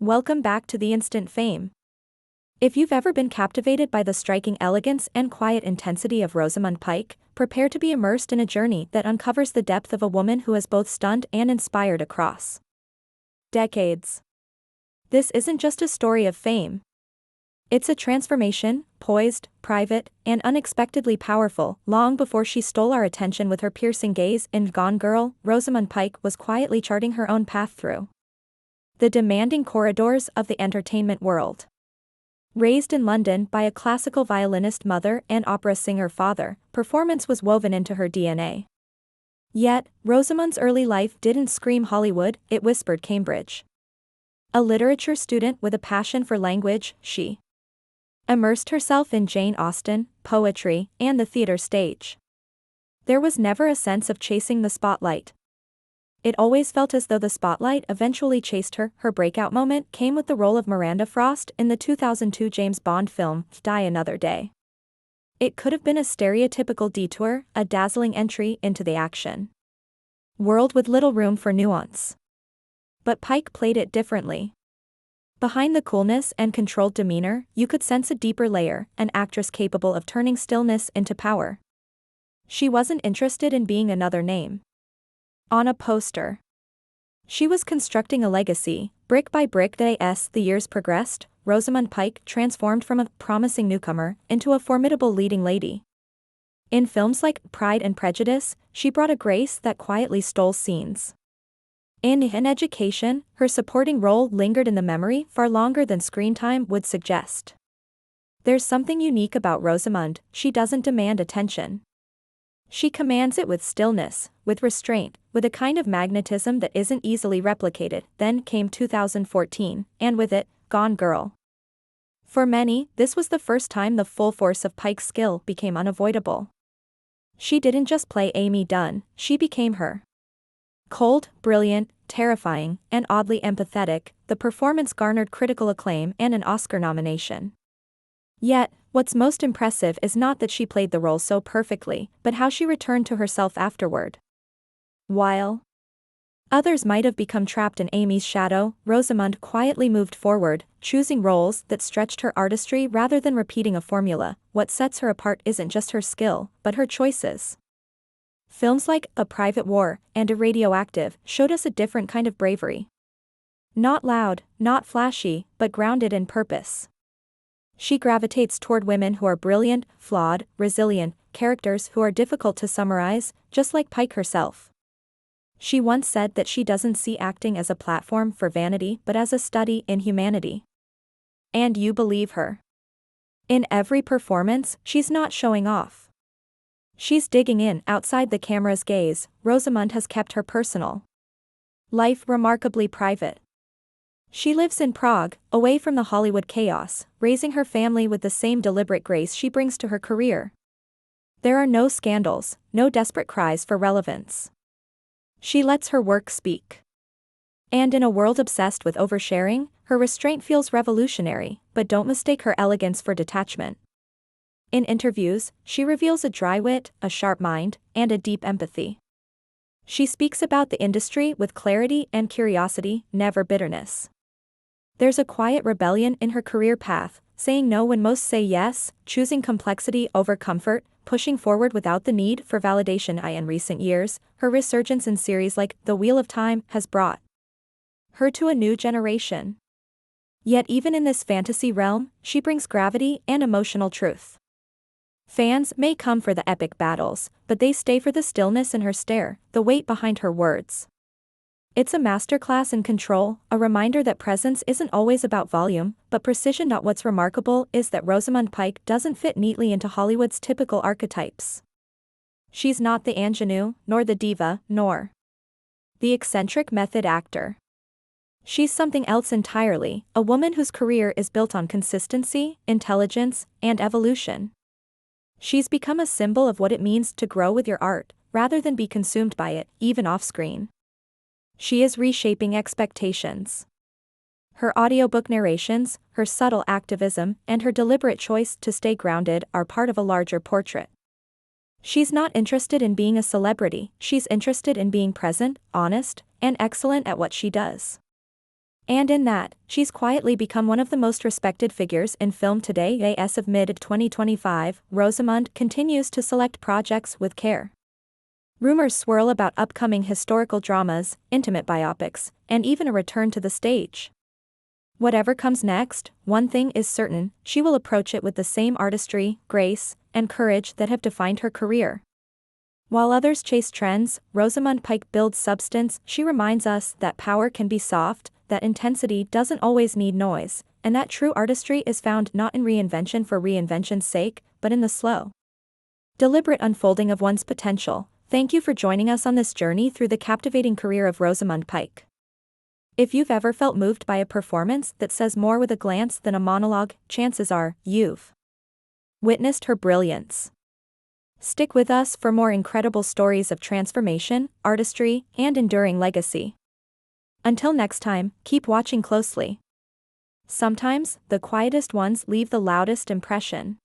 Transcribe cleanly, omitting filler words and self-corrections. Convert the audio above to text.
Welcome back to the Instant Fame. If you've ever been captivated by the striking elegance and quiet intensity of Rosamund Pike, prepare to be immersed in a journey that uncovers the depth of a woman who has both stunned and inspired across decades. This isn't just a story of fame. It's a transformation, poised, private, and unexpectedly powerful. Long before she stole our attention with her piercing gaze in Gone Girl, Rosamund Pike was quietly charting her own path through the demanding corridors of the entertainment world. Raised in London by a classical violinist mother and opera singer father, performance was woven into her DNA. Yet, Rosamund's early life didn't scream Hollywood, it whispered Cambridge. A literature student with a passion for language, she immersed herself in Jane Austen, poetry, and the theater stage. There was never a sense of chasing the spotlight. It always felt as though the spotlight eventually chased her. Her breakout moment came with the role of Miranda Frost in the 2002 James Bond film, Die Another Day. It could have been a stereotypical detour, a dazzling entry into the action world with little room for nuance. But Pike played it differently. Behind the coolness and controlled demeanor, you could sense a deeper layer, an actress capable of turning stillness into power. She wasn't interested in being another name on a poster. She was constructing a legacy, brick by brick. As the years progressed, Rosamund Pike transformed from a promising newcomer into a formidable leading lady. In films like Pride and Prejudice, she brought a grace that quietly stole scenes. In Education, her supporting role lingered in the memory far longer than screen time would suggest. There's something unique about Rosamund. She doesn't demand attention. She commands it with stillness, with restraint, with a kind of magnetism that isn't easily replicated. Then came 2014, and with it, Gone Girl. For many, this was the first time the full force of Pike's skill became unavoidable. She didn't just play Amy Dunn, she became her. Cold, brilliant, terrifying, and oddly empathetic, the performance garnered critical acclaim and an Oscar nomination. Yet, what's most impressive is not that she played the role so perfectly, but how she returned to herself afterward. While others might have become trapped in Amy's shadow, Rosamund quietly moved forward, choosing roles that stretched her artistry rather than repeating a formula. What sets her apart isn't just her skill, but her choices. Films like A Private War and Radioactive showed us a different kind of bravery. Not loud, not flashy, but grounded in purpose. She gravitates toward women who are brilliant, flawed, resilient, characters who are difficult to summarize, just like Pike herself. She once said that she doesn't see acting as a platform for vanity but as a study in humanity. And you believe her. In every performance, she's not showing off. She's digging in. Outside the camera's gaze, Rosamund has kept her personal life remarkably private. She lives in Prague, away from the Hollywood chaos, raising her family with the same deliberate grace she brings to her career. There are no scandals, no desperate cries for relevance. She lets her work speak. And in a world obsessed with oversharing, her restraint feels revolutionary, but don't mistake her elegance for detachment. In interviews, she reveals a dry wit, a sharp mind, and a deep empathy. She speaks about the industry with clarity and curiosity, never bitterness. There's a quiet rebellion in her career path, saying no when most say yes, choosing complexity over comfort, pushing forward without the need for validation. In recent years, her resurgence in series like The Wheel of Time has brought her to a new generation. Yet even in this fantasy realm, she brings gravity and emotional truth. Fans may come for the epic battles, but they stay for the stillness in her stare, the weight behind her words. It's a masterclass in control, a reminder that presence isn't always about volume, but precision. What's remarkable is that Rosamund Pike doesn't fit neatly into Hollywood's typical archetypes. She's not the ingenue, nor the diva, nor the eccentric method actor. She's something else entirely, a woman whose career is built on consistency, intelligence, and evolution. She's become a symbol of what it means to grow with your art, rather than be consumed by it, even off-screen. She is reshaping expectations. Her audiobook narrations, her subtle activism, and her deliberate choice to stay grounded are part of a larger portrait. She's not interested in being a celebrity, she's interested in being present, honest, and excellent at what she does. And in that, she's quietly become one of the most respected figures in film today. As of mid-2025, Rosamund continues to select projects with care. Rumors swirl about upcoming historical dramas, intimate biopics, and even a return to the stage. Whatever comes next, one thing is certain, she will approach it with the same artistry, grace, and courage that have defined her career. While others chase trends, Rosamund Pike builds substance. She reminds us that power can be soft, that intensity doesn't always need noise, and that true artistry is found not in reinvention for reinvention's sake, but in the slow, deliberate unfolding of one's potential. Thank you for joining us on this journey through the captivating career of Rosamund Pike. If you've ever felt moved by a performance that says more with a glance than a monologue, chances are, you've witnessed her brilliance. Stick with us for more incredible stories of transformation, artistry, and enduring legacy. Until next time, keep watching closely. Sometimes, the quietest ones leave the loudest impression.